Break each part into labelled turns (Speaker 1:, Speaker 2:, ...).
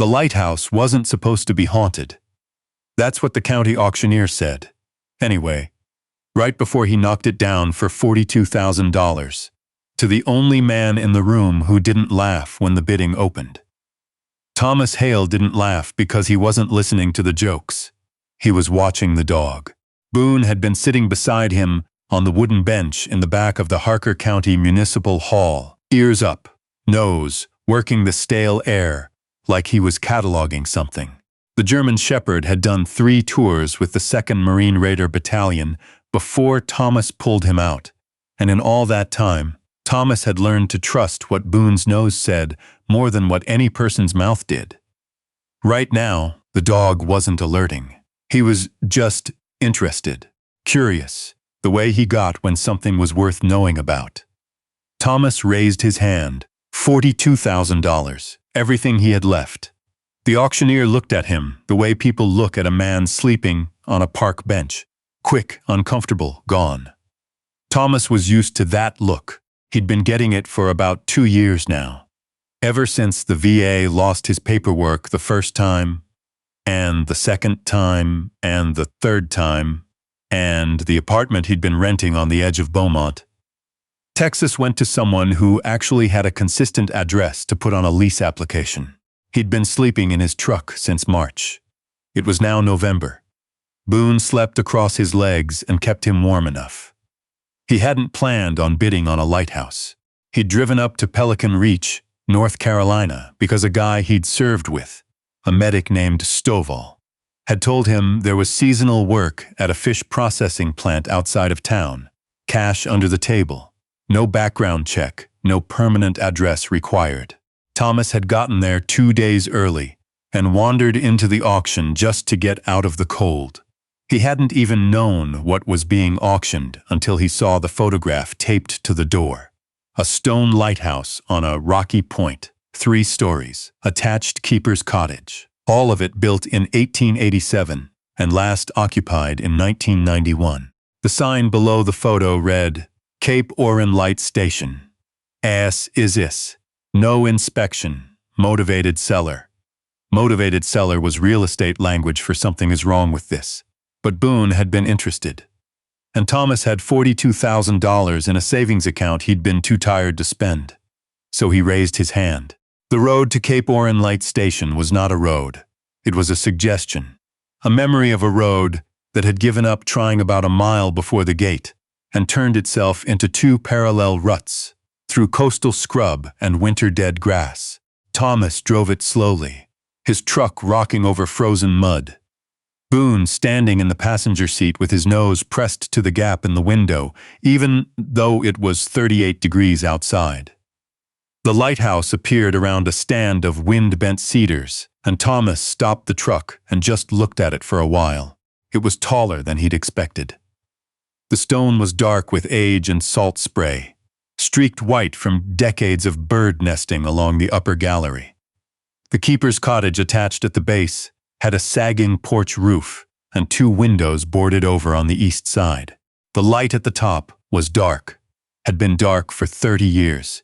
Speaker 1: The lighthouse wasn't supposed to be haunted. That's what the county auctioneer said. Anyway, right before he knocked it down for $42,000, to the only man in the room who didn't laugh when the bidding opened. Thomas Hale didn't laugh because he wasn't listening to the jokes. He was watching the dog. Boone had been sitting beside him on the wooden bench in the back of the Harker County Municipal Hall, ears up, nose working the stale air, like he was cataloging something. The German Shepherd had done 3 tours with the 2nd Marine Raider Battalion before Thomas pulled him out, and in all that time, Thomas had learned to trust what Boone's nose said more than what any person's mouth did. Right now, the dog wasn't alerting. He was just interested, curious, the way he got when something was worth knowing about. Thomas raised his hand. $42,000, everything he had left. The auctioneer looked at him the way people look at a man sleeping on a park bench. Quick, uncomfortable, gone. Thomas was used to that look. He'd been getting it for about 2 years now. Ever since the VA lost his paperwork the first time, and the second time, and the third time, and the apartment he'd been renting on the edge of Beaumont. Texas went to someone who actually had a consistent address to put on a lease application. He'd been sleeping in his truck since March. It was now November. Boone slept across his legs and kept him warm enough. He hadn't planned on bidding on a lighthouse. He'd driven up to Pelican Reach, North Carolina, because a guy he'd served with, a medic named Stovall, had told him there was seasonal work at a fish processing plant outside of town, cash under the table, no background check, no permanent address required. Thomas had gotten there 2 days early and wandered into the auction just to get out of the cold. He hadn't even known what was being auctioned until he saw the photograph taped to the door. A stone lighthouse on a rocky point, 3 stories, attached keeper's cottage, all of it built in 1887 and last occupied in 1991. The sign below the photo read, Cape Orrin Light Station. As is this. No inspection. Motivated seller. Motivated seller was real estate language for something is wrong with this. But Boone had been interested. And Thomas had $42,000 in a savings account he'd been too tired to spend. So he raised his hand. The road to Cape Orrin Light Station was not a road. It was a suggestion. A memory of a road that had given up trying about a mile before the gate and turned itself into 2 parallel ruts through coastal scrub and winter-dead grass. Thomas drove it slowly, his truck rocking over frozen mud. Boone standing in the passenger seat with his nose pressed to the gap in the window, even though it was 38 degrees outside. The lighthouse appeared around a stand of wind-bent cedars, and Thomas stopped the truck and just looked at it for a while. It was taller than he'd expected. The stone was dark with age and salt spray, streaked white from decades of bird nesting along the upper gallery. The keeper's cottage attached at the base had a sagging porch roof and 2 windows boarded over on the east side. The light at the top was dark, had been dark for 30 years.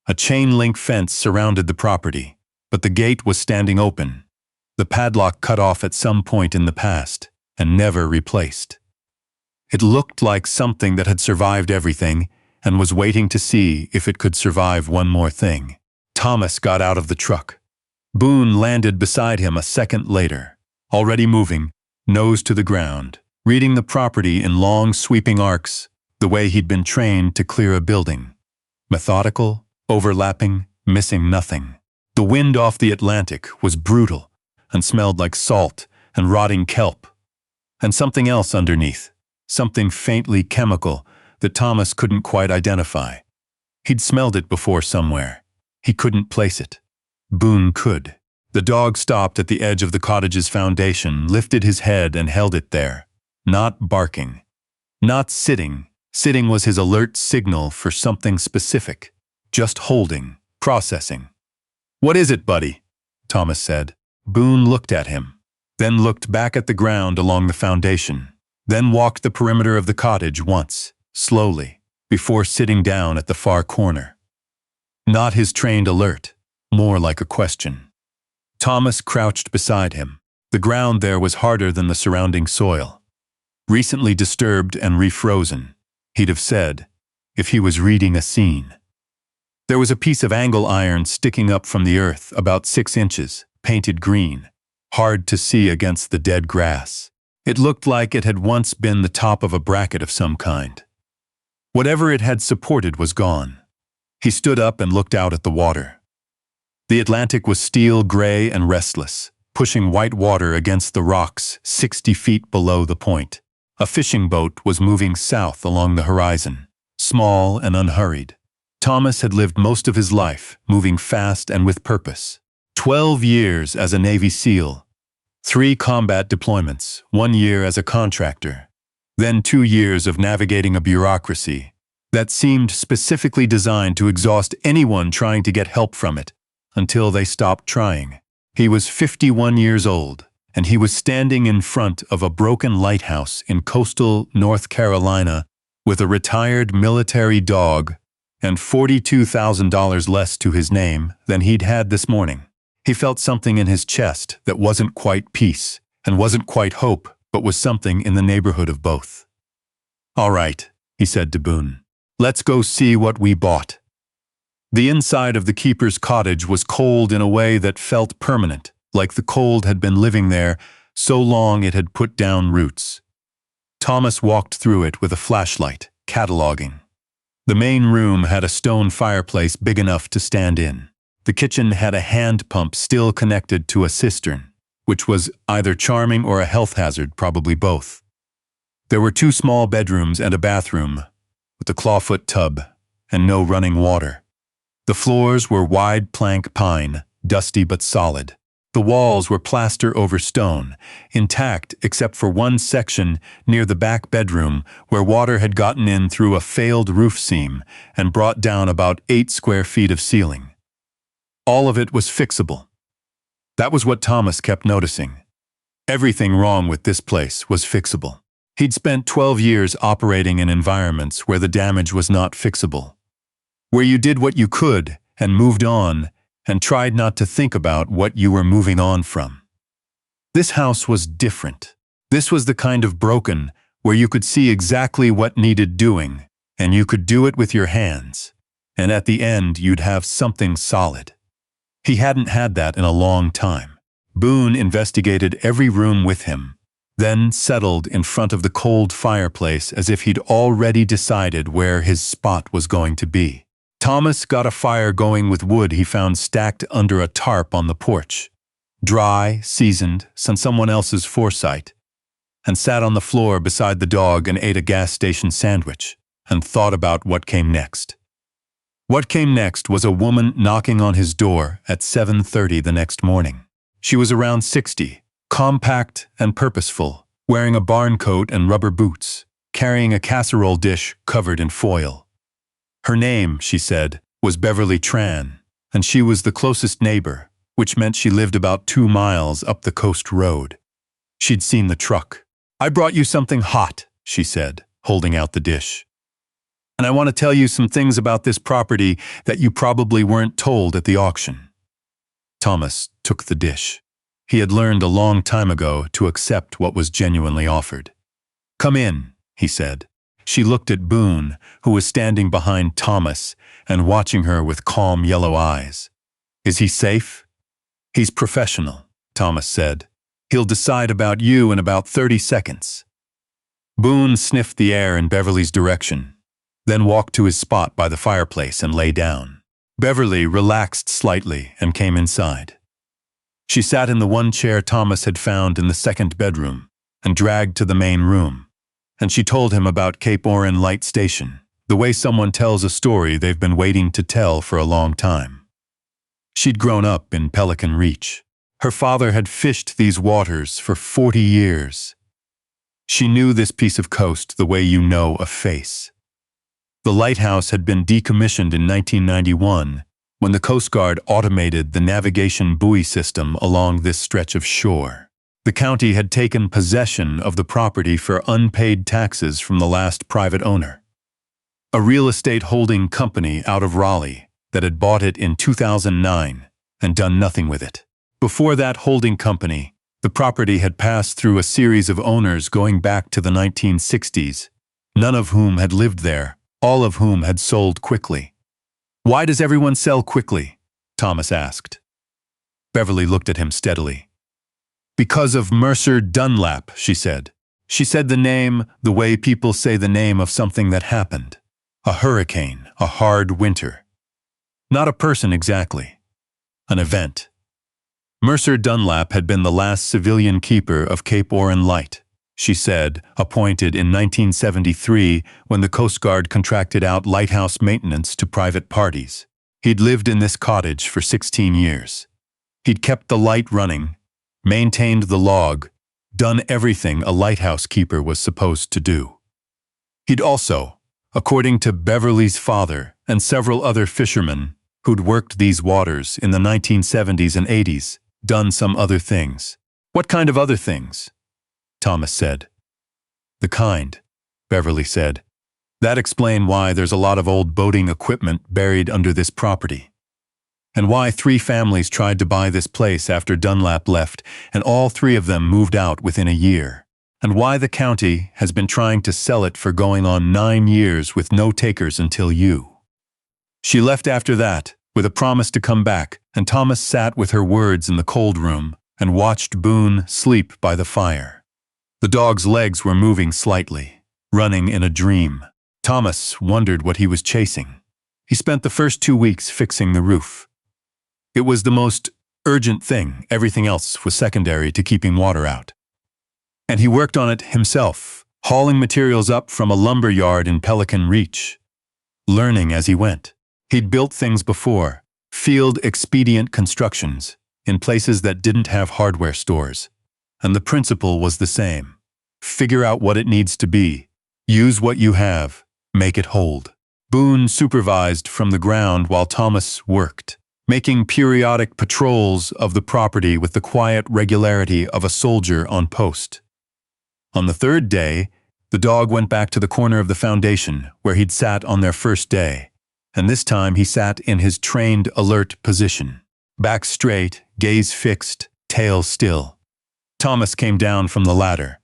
Speaker 1: A chain-link fence surrounded the property, but the gate was standing open, the padlock cut off at some point in the past and never replaced. It looked like something that had survived everything and was waiting to see if it could survive one more thing. Thomas got out of the truck. Boone landed beside him a second later, already moving, nose to the ground, reading the property in long sweeping arcs, the way he'd been trained to clear a building. Methodical, overlapping, missing nothing. The wind off the Atlantic was brutal and smelled like salt and rotting kelp. And something else underneath, something faintly chemical that Thomas couldn't quite identify. He'd smelled it before somewhere. He couldn't place it. Boone could. The dog stopped at the edge of the cottage's foundation, lifted his head and held it there, not barking, not sitting. Sitting was his alert signal for something specific, just holding, processing. "What is it, buddy?" Thomas said. Boone looked at him, then looked back at the ground along the foundation, then walked the perimeter of the cottage once, slowly, before sitting down at the far corner. Not his trained alert, more like a question. Thomas crouched beside him. The ground there was harder than the surrounding soil. Recently disturbed and refrozen, he'd have said, if he was reading a scene. There was a piece of angle iron sticking up from the earth about 6 inches, painted green, hard to see against the dead grass. It looked like it had once been the top of a bracket of some kind. Whatever it had supported was gone. He stood up and looked out at the water. The Atlantic was steel gray and restless, pushing white water against the rocks 60 feet below the point. A fishing boat was moving south along the horizon, small and unhurried. Thomas had lived most of his life, moving fast and with purpose. 12 years as a Navy SEAL, 3 combat deployments, 1 year as a contractor, then 2 years of navigating a bureaucracy that seemed specifically designed to exhaust anyone trying to get help from it until they stopped trying. He was 51 years old, and he was standing in front of a broken lighthouse in coastal North Carolina with a retired military dog and $42,000 less to his name than he'd had this morning. He felt something in his chest that wasn't quite peace and wasn't quite hope, but was something in the neighborhood of both. "All right," he said to Boone. "Let's go see what we bought." The inside of the keeper's cottage was cold in a way that felt permanent, like the cold had been living there so long it had put down roots. Thomas walked through it with a flashlight, cataloging. The main room had a stone fireplace big enough to stand in. The kitchen had a hand pump still connected to a cistern, which was either charming or a health hazard, probably both. There were 2 small bedrooms and a bathroom, with a clawfoot tub and no running water. The floors were wide plank pine, dusty but solid. The walls were plaster over stone, intact except for one section near the back bedroom where water had gotten in through a failed roof seam and brought down about 8 square feet of ceiling. All of it was fixable. That was what Thomas kept noticing. Everything wrong with this place was fixable. He'd spent 12 years operating in environments where the damage was not fixable, where you did what you could and moved on and tried not to think about what you were moving on from. This house was different. This was the kind of broken where you could see exactly what needed doing, and you could do it with your hands, and at the end you'd have something solid. He hadn't had that in a long time. Boone investigated every room with him, then settled in front of the cold fireplace as if he'd already decided where his spot was going to be. Thomas got a fire going with wood he found stacked under a tarp on the porch, dry, seasoned, since someone else's foresight, and sat on the floor beside the dog and ate a gas station sandwich, and thought about what came next. What came next was a woman knocking on his door at 7:30 the next morning. She was around 60, compact and purposeful, wearing a barn coat and rubber boots, carrying a casserole dish covered in foil. Her name, she said, was Beverly Tran, and she was the closest neighbor, which meant she lived about 2 miles up the coast road. She'd seen the truck. "I brought you something hot," she said, holding out the dish. "And I want to tell you some things about this property that you probably weren't told at the auction." Thomas took the dish. He had learned a long time ago to accept what was genuinely offered. "Come in," he said. She looked at Boone, who was standing behind Thomas and watching her with calm yellow eyes. "Is he safe?" "He's professional," Thomas said. "He'll decide about you in about 30 seconds. Boone sniffed the air in Beverly's direction, then walked to his spot by the fireplace and lay down. Beverly relaxed slightly and came inside. She sat in the one chair Thomas had found in the second bedroom and dragged to the main room, and she told him about Cape Orrin Light Station, the way someone tells a story they've been waiting to tell for a long time. She'd grown up in Pelican Reach. Her father had fished these waters for 40 years. She knew this piece of coast the way you know a face. The lighthouse had been decommissioned in 1991 when the Coast Guard automated the navigation buoy system along this stretch of shore. The county had taken possession of the property for unpaid taxes from the last private owner, a real estate holding company out of Raleigh that had bought it in 2009 and done nothing with it. Before that holding company, the property had passed through a series of owners going back to the 1960s, none of whom had lived there, all of whom had sold quickly. "Why does everyone sell quickly?" Thomas asked. Beverly looked at him steadily. "Because of Mercer Dunlap," she said. She said the name the way people say the name of something that happened. A hurricane, a hard winter. Not a person exactly. An event. Mercer Dunlap had been the last civilian keeper of Cape Orrin Light, she said, appointed in 1973 when the Coast Guard contracted out lighthouse maintenance to private parties. He'd lived in this cottage for 16 years. He'd kept the light running, maintained the log, done everything a lighthouse keeper was supposed to do. He'd also, according to Beverly's father and several other fishermen who'd worked these waters in the 1970s and 80s, done some other things. "What kind of other things?" Thomas said. "The kind," Beverly said. "That explains why there's a lot of old boating equipment buried under this property. And why 3 families tried to buy this place after Dunlap left, and all 3 of them moved out within a year. And why the county has been trying to sell it for going on 9 years with no takers until you." She left after that, with a promise to come back, and Thomas sat with her words in the cold room and watched Boone sleep by the fire. The dog's legs were moving slightly, running in a dream. Thomas wondered what he was chasing. He spent the first 2 weeks fixing the roof. It was the most urgent thing, everything else was secondary to keeping water out. And he worked on it himself, hauling materials up from a lumber yard in Pelican Reach, learning as he went. He'd built things before, field expedient constructions, in places that didn't have hardware stores. And the principle was the same. Figure out what it needs to be. Use what you have. Make it hold. Boone supervised from the ground while Thomas worked, making periodic patrols of the property with the quiet regularity of a soldier on post. On the 3rd day, the dog went back to the corner of the foundation where he'd sat on their first day. And this time he sat in his trained, alert position. Back straight, gaze fixed, tail still. Thomas came down from the ladder.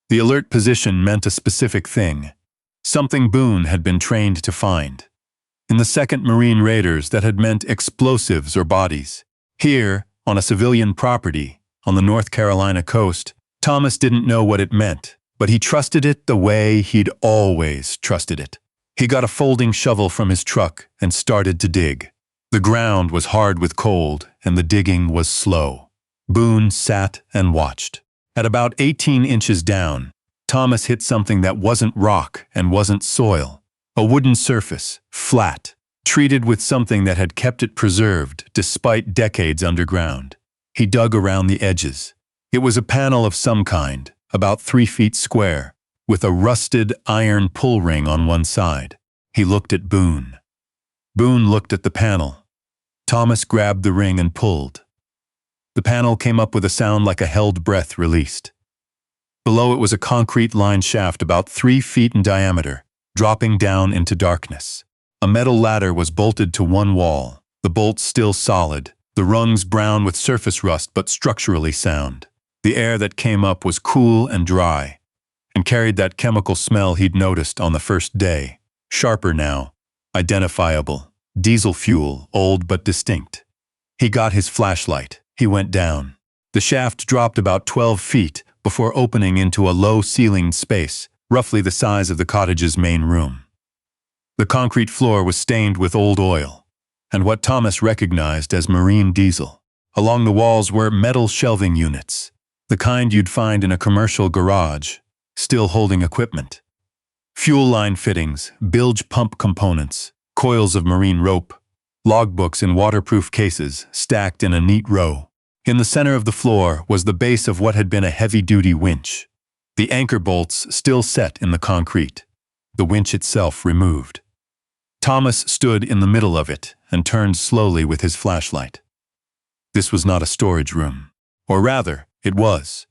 Speaker 1: The alert position meant a specific thing, something Boone had been trained to find. In the 2nd Marine Raiders, that had meant explosives or bodies. Here, on a civilian property, on the North Carolina coast, Thomas didn't know what it meant, but he trusted it the way he'd always trusted it. He got a folding shovel from his truck and started to dig. The ground was hard with cold, and the digging was slow. Boone sat and watched. At about 18 inches down, Thomas hit something that wasn't rock and wasn't soil. A wooden surface, flat, treated with something that had kept it preserved despite decades underground. He dug around the edges. It was a panel of some kind, about 3 feet square, with a rusted iron pull ring on one side. He looked at Boone. Boone looked at the panel. Thomas grabbed the ring and pulled. The panel came up with a sound like a held breath released. Below it was a concrete-lined shaft about 3 feet in diameter, dropping down into darkness. A metal ladder was bolted to one wall, the bolts still solid, the rungs brown with surface rust but structurally sound. The air that came up was cool and dry, and carried that chemical smell he'd noticed on the first day. Sharper now, identifiable. Diesel fuel, old but distinct. He got his flashlight. He went down. The shaft dropped about 12 feet before opening into a low-ceilinged space, roughly the size of the cottage's main room. The concrete floor was stained with old oil, and what Thomas recognized as marine diesel. Along the walls were metal shelving units, the kind you'd find in a commercial garage, still holding equipment. Fuel line fittings, bilge pump components, coils of marine rope, logbooks in waterproof cases stacked in a neat row. In the center of the floor was the base of what had been a heavy-duty winch, the anchor bolts still set in the concrete, the winch itself removed. Thomas stood in the middle of it and turned slowly with his flashlight. This was not a storage room, or rather, it was.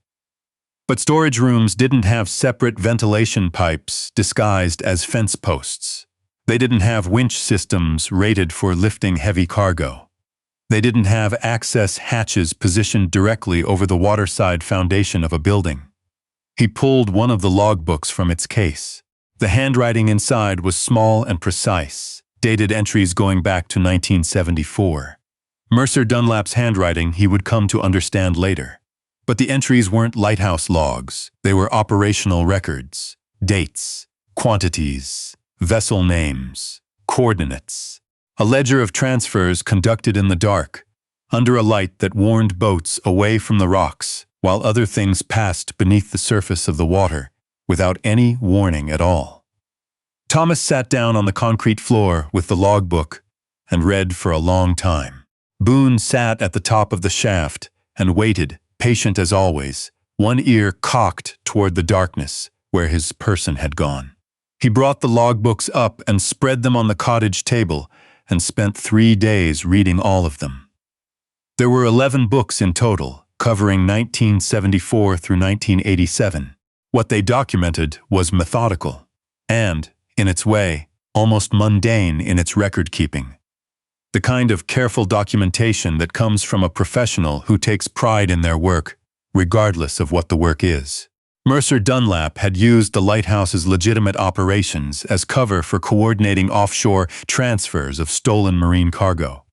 Speaker 1: But storage rooms didn't have separate ventilation pipes disguised as fence posts. They didn't have winch systems rated for lifting heavy cargo. They didn't have access hatches positioned directly over the waterside foundation of a building. He pulled one of the logbooks from its case. The handwriting inside was small and precise, dated entries going back to 1974. Mercer Dunlap's handwriting he would come to understand later. But the entries weren't lighthouse logs. They were operational records, dates, quantities, vessel names, coordinates. A ledger of transfers conducted in the dark, under a light that warned boats away from the rocks, while other things passed beneath the surface of the water, without any warning at all. Thomas sat down on the concrete floor with the logbook and read for a long time. Boone sat at the top of the shaft and waited, patient as always, one ear cocked toward the darkness where his person had gone. He brought the logbooks up and spread them on the cottage table and spent 3 days reading all of them. There were 11 books in total, covering 1974 through 1987. What they documented was methodical and, in its way, almost mundane in its record-keeping. The kind of careful documentation that comes from a professional who takes pride in their work, regardless of what the work is. Mercer Dunlap had used the lighthouse's legitimate operations as cover for coordinating offshore transfers of stolen marine cargo.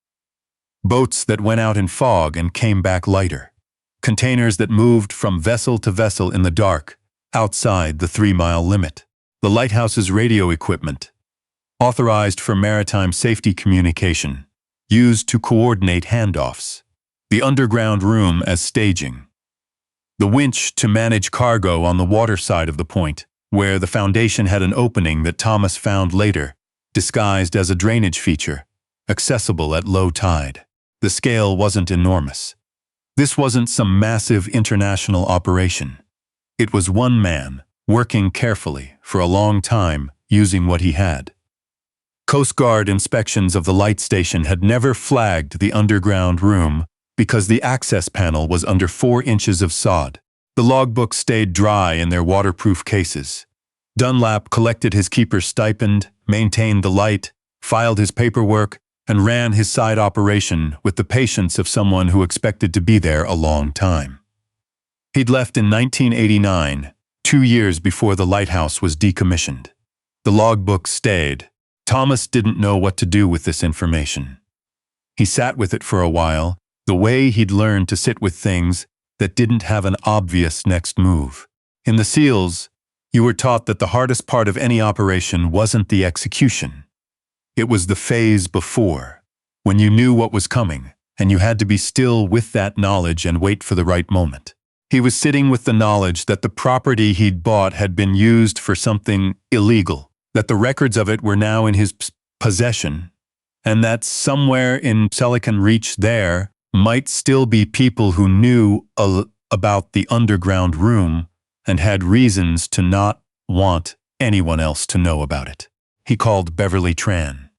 Speaker 1: Boats that went out in fog and came back lighter. Containers that moved from vessel to vessel in the dark, outside the 3-mile limit. The lighthouse's radio equipment, authorized for maritime safety communication, used to coordinate handoffs. The underground room as staging. The winch to manage cargo on the water side of the point, where the foundation had an opening that Thomas found later, disguised as a drainage feature, accessible at low tide. The scale wasn't enormous. This wasn't some massive international operation. It was one man, working carefully for a long time, using what he had. Coast Guard inspections of the light station had never flagged the underground room because the access panel was under 4 inches of sod. The logbooks stayed dry in their waterproof cases. Dunlap collected his keeper's stipend, maintained the light, filed his paperwork, and ran his side operation with the patience of someone who expected to be there a long time. He'd left in 1989, 2 years before the lighthouse was decommissioned. The logbook stayed. Thomas didn't know what to do with this information. He sat with it for a while, the way he'd learned to sit with things that didn't have an obvious next move. In the SEALs, you were taught that the hardest part of any operation wasn't the execution. It was the phase before, when you knew what was coming, and you had to be still with that knowledge and wait for the right moment. He was sitting with the knowledge that the property he'd bought had been used for something illegal, that the records of it were now in his possession, and that somewhere in Silicon Reach there might still be people who knew about the underground room and had reasons to not want anyone else to know about it. He called Beverly Tran.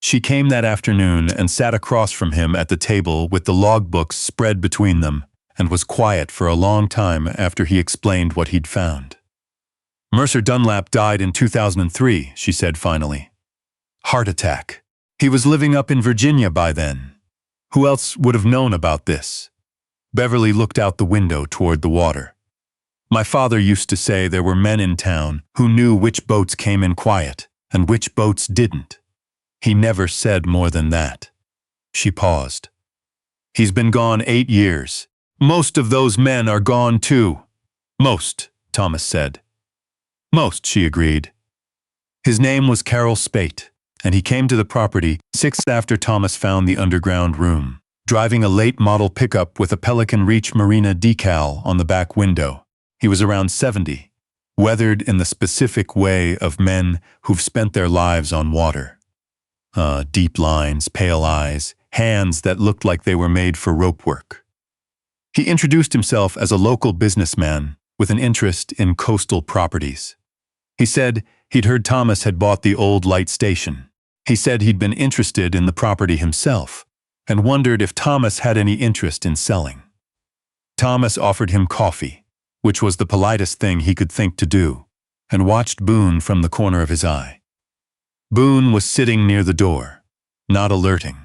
Speaker 1: She came that afternoon and sat across from him at the table with the logbooks spread between them, and was quiet for a long time after he explained what he'd found. Mercer Dunlap died in 2003, she said finally. Heart attack. He was living up in Virginia by then. Who else would have known about this? Beverly looked out the window toward the water. My father used to say there were men in town who knew which boats came in quiet and which boats didn't. He never said more than that. She paused. He's been gone 8 years. Most of those men are gone too. Most, Thomas said. Most, she agreed. His name was Carroll Spate, and he came to the property 6 after Thomas found the underground room, driving a late model pickup with a Pelican Reach Marina decal on the back window. He was around 70, weathered in the specific way of men who've spent their lives on water. Deep lines, pale eyes, hands that looked like they were made for rope work. He introduced himself as a local businessman with an interest in coastal properties. He said he'd heard Thomas had bought the old light station. He said he'd been interested in the property himself and wondered if Thomas had any interest in selling. Thomas offered him coffee, which was the politest thing he could think to do, and watched Boone from the corner of his eye. Boone was sitting near the door, not alerting,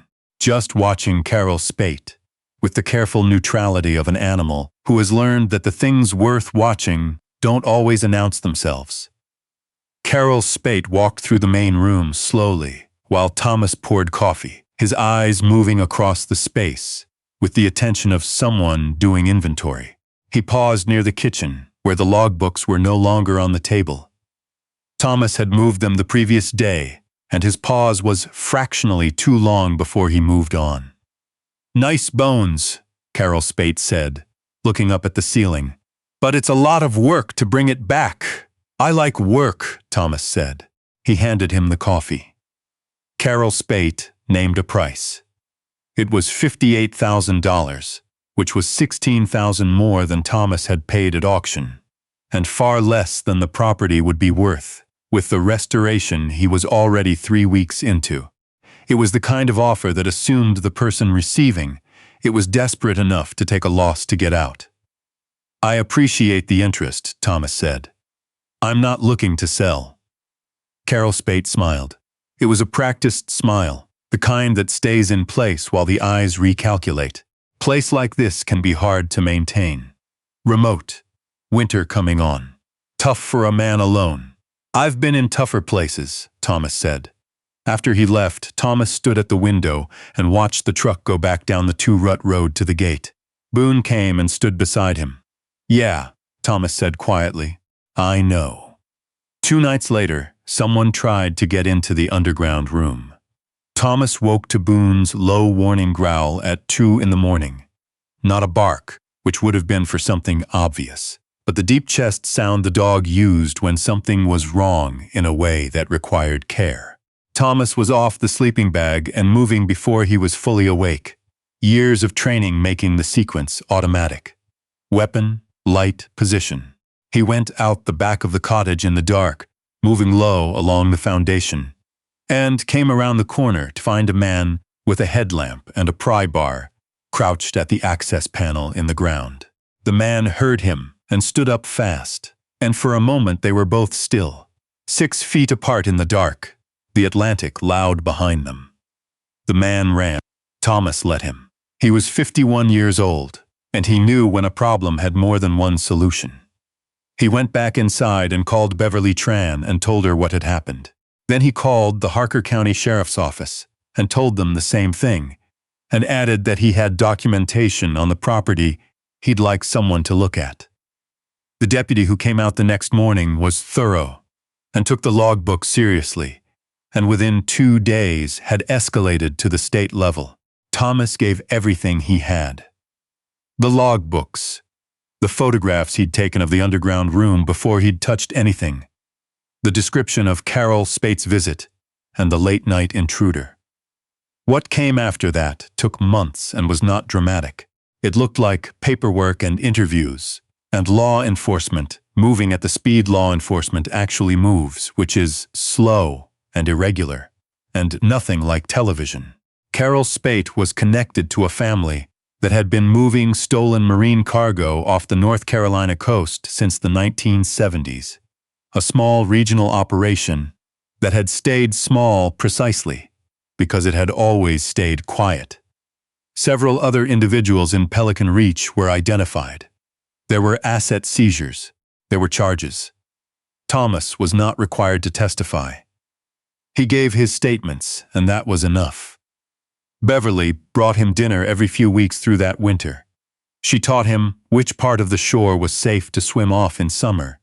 Speaker 1: just watching Carol Spate, with the careful neutrality of an animal who has learned that the things worth watching don't always announce themselves. Carol Spate walked through the main room slowly, while Thomas poured coffee, his eyes moving across the space, with the attention of someone doing inventory. He paused near the kitchen, where the logbooks were no longer on the table. Thomas had moved them the previous day, and his pause was fractionally too long before he moved on. "Nice bones," Carol Spate said, looking up at the ceiling. "But it's a lot of work to bring it back." "I like work," Thomas said. He handed him the coffee. Carol Spate named a price. It was $58,000, which was $16,000 more than Thomas had paid at auction, and far less than the property would be worth, with the restoration he was already 3 weeks into. It was the kind of offer that assumed the person receiving it was desperate enough to take a loss to get out. "I appreciate the interest," Thomas said. "I'm not looking to sell." Carol Spate smiled. It was a practiced smile, the kind that stays in place while the eyes recalculate. Place like this can be hard to maintain. Remote. Winter coming on. Tough for a man alone. "I've been in tougher places," Thomas said. After he left, Thomas stood at the window and watched the truck go back down the two-rut road to the gate. Boone came and stood beside him. "Yeah," Thomas said quietly. "I know." 2 nights later, someone tried to get into the underground room. Thomas woke to Boone's low warning growl at 2 in the morning. Not a bark, which would have been for something obvious, but the deep chest sound the dog used when something was wrong in a way that required care. Thomas was off the sleeping bag and moving before he was fully awake. Years of training making the sequence automatic. Weapon, light, position. He went out the back of the cottage in the dark, moving low along the foundation, and came around the corner to find a man with a headlamp and a pry bar crouched at the access panel in the ground. The man heard him and stood up fast, and for a moment they were both still, 6 feet apart in the dark, the Atlantic loud behind them. The man ran. Thomas let him. He was 51 years old, and he knew when a problem had more than one solution. He went back inside and called Beverly Tran and told her what had happened. Then he called the Harker County Sheriff's Office and told them the same thing, and added that he had documentation on the property he'd like someone to look at. The deputy who came out the next morning was thorough and took the logbook seriously, and within 2 days had escalated to the state level. Thomas gave everything he had. The logbooks, the photographs he'd taken of the underground room before he'd touched anything, the description of Carol Spate's visit, and the late-night intruder. What came after that took months and was not dramatic. It looked like paperwork and interviews, and law enforcement moving at the speed law enforcement actually moves, which is slow and irregular, and nothing like television. Carol Spate was connected to a family that had been moving stolen marine cargo off the North Carolina coast since the 1970s, a small regional operation that had stayed small precisely because it had always stayed quiet. Several other individuals in Pelican Reach were identified. There were asset seizures. There were charges. Thomas was not required to testify. He gave his statements, and that was enough. Beverly brought him dinner every few weeks through that winter. She taught him which part of the shore was safe to swim off in summer,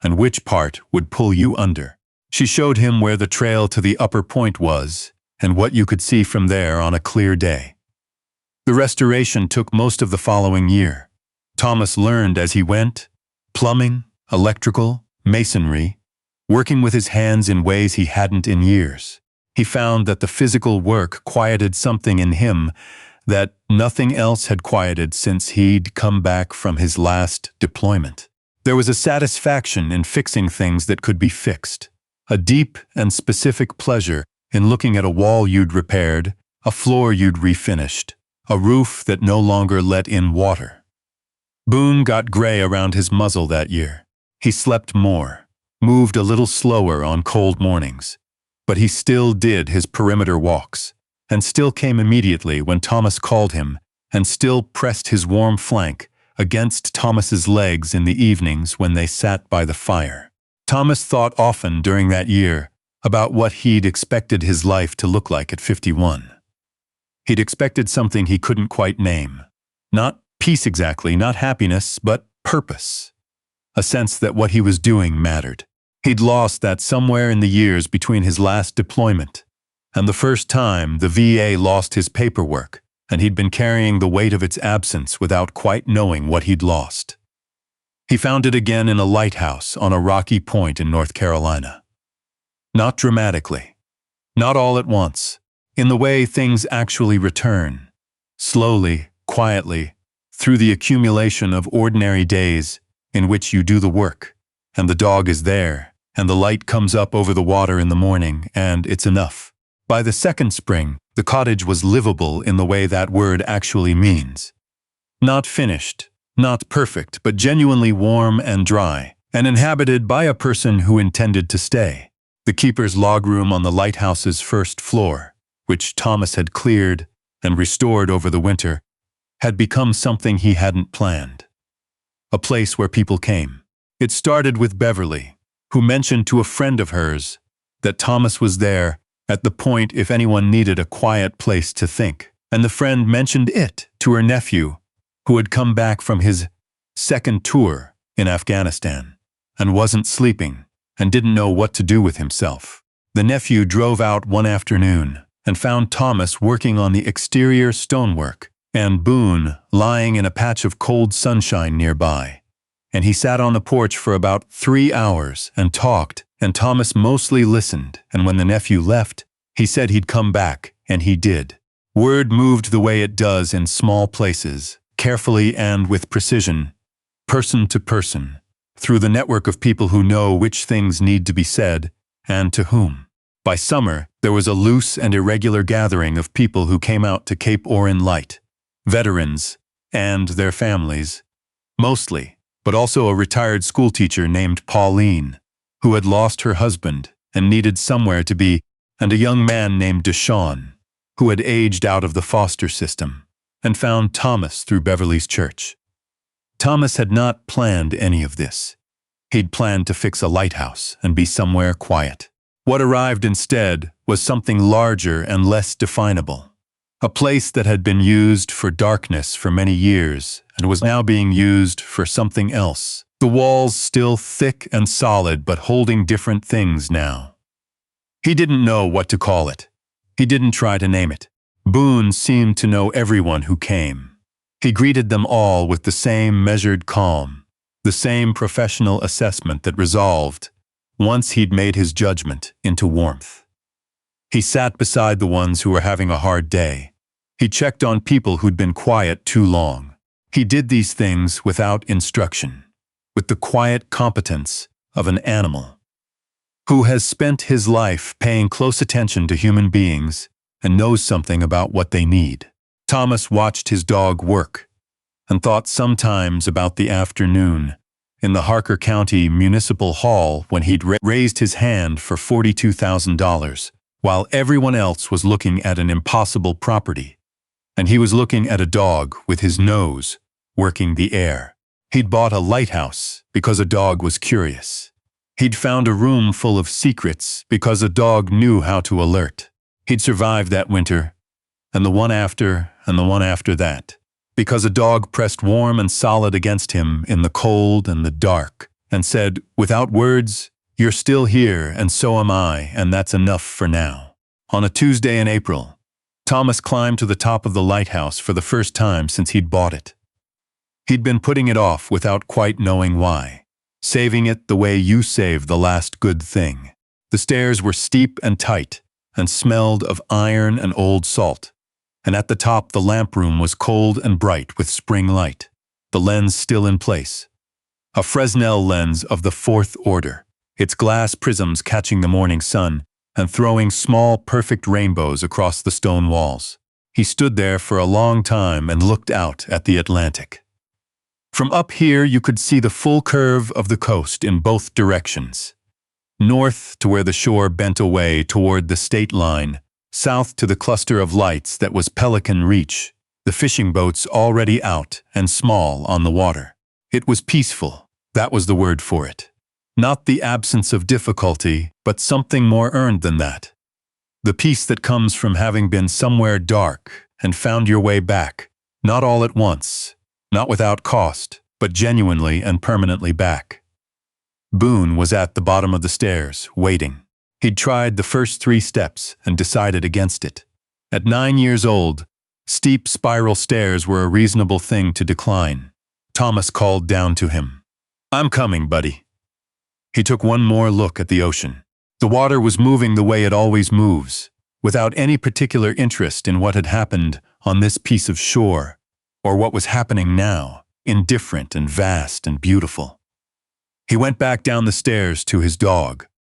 Speaker 1: and which part would pull you under. She showed him where the trail to the upper point was, and what you could see from there on a clear day. The restoration took most of the following year. Thomas learned as he went: plumbing, electrical, masonry, working with his hands in ways he hadn't in years. He found that the physical work quieted something in him that nothing else had quieted since he'd come back from his last deployment. There was a satisfaction in fixing things that could be fixed, a deep and specific pleasure in looking at a wall you'd repaired, a floor you'd refinished, a roof that no longer let in water. Boone got gray around his muzzle that year. He slept more, moved a little slower on cold mornings, but he still did his perimeter walks, and still came immediately when Thomas called him, and still pressed his warm flank against Thomas's legs in the evenings when they sat by the fire. Thomas thought often during that year about what he'd expected his life to look like at 51. He'd expected something he couldn't quite name. Not peace exactly, not happiness, but purpose. A sense that what he was doing mattered. He'd lost that somewhere in the years between his last deployment and the first time the VA lost his paperwork, and he'd been carrying the weight of its absence without quite knowing what he'd lost. He found it again in a lighthouse on a rocky point in North Carolina. Not dramatically, not all at once, in the way things actually return, slowly, quietly, through the accumulation of ordinary days in which you do the work, and the dog is there, and the light comes up over the water in the morning, and it's enough. By the second spring, the cottage was livable in the way that word actually means. Not finished, not perfect, but genuinely warm and dry, and inhabited by a person who intended to stay. The keeper's log room on the lighthouse's first floor, which Thomas had cleared and restored over the winter, had become something he hadn't planned. A place where people came. It started with Beverly, who mentioned to a friend of hers that Thomas was there at the point if anyone needed a quiet place to think, and the friend mentioned it to her nephew, who had come back from his second tour in Afghanistan, and wasn't sleeping, and didn't know what to do with himself. The nephew drove out one afternoon and found Thomas working on the exterior stonework, and Boone lying in a patch of cold sunshine nearby. And he sat on the porch for about 3 hours and talked, and Thomas mostly listened, and when the nephew left, he said he'd come back, and he did. Word moved the way it does in small places, carefully and with precision, person to person, through the network of people who know which things need to be said, and to whom. By summer, there was a loose and irregular gathering of people who came out to Cape Orrin Light, veterans and their families, mostly, but also a retired schoolteacher named Pauline, who had lost her husband and needed somewhere to be, and a young man named Deshawn, who had aged out of the foster system, and found Thomas through Beverly's church. Thomas had not planned any of this. He'd planned to fix a lighthouse and be somewhere quiet. What arrived instead was something larger and less definable. A place that had been used for darkness for many years and was now being used for something else. The walls still thick and solid, but holding different things now. He didn't know what to call it. He didn't try to name it. Boone seemed to know everyone who came. He greeted them all with the same measured calm, the same professional assessment that resolved, once he'd made his judgment, into warmth. He sat beside the ones who were having a hard day. He checked on people who'd been quiet too long. He did these things without instruction, with the quiet competence of an animal who has spent his life paying close attention to human beings and knows something about what they need. Thomas watched his dog work and thought sometimes about the afternoon in the Harker County Municipal Hall when he'd raised his hand for $42,000 while everyone else was looking at an impossible property, and he was looking at a dog with his nose working the air. He'd bought a lighthouse because a dog was curious. He'd found a room full of secrets because a dog knew how to alert. He'd survived that winter, and the one after, and the one after that, because a dog pressed warm and solid against him in the cold and the dark, and said, without words, "You're still here, and so am I, and that's enough for now." On a Tuesday in April, Thomas climbed to the top of the lighthouse for the first time since he'd bought it. He'd been putting it off without quite knowing why, saving it the way you save the last good thing. The stairs were steep and tight, and smelled of iron and old salt, and at the top the lamp room was cold and bright with spring light, the lens still in place. A Fresnel lens of the fourth order, its glass prisms catching the morning sun and throwing small, perfect rainbows across the stone walls. He stood there for a long time and looked out at the Atlantic. From up here you could see the full curve of the coast in both directions. North to where the shore bent away toward the state line, south to the cluster of lights that was Pelican Reach, the fishing boats already out and small on the water. It was peaceful, that was the word for it. Not the absence of difficulty, but something more earned than that. The peace that comes from having been somewhere dark and found your way back, not all at once, not without cost, but genuinely and permanently back. Boone was at the bottom of the stairs, waiting. He'd tried the first 3 steps and decided against it. At 9 years old, steep spiral stairs were a reasonable thing to decline. Thomas called down to him. "I'm coming, buddy." He took one more look at the ocean. The water was moving the way it always moves, without any particular interest in what had happened on this piece of shore, or what was happening now, indifferent and vast and beautiful. He went back down the stairs to his dog,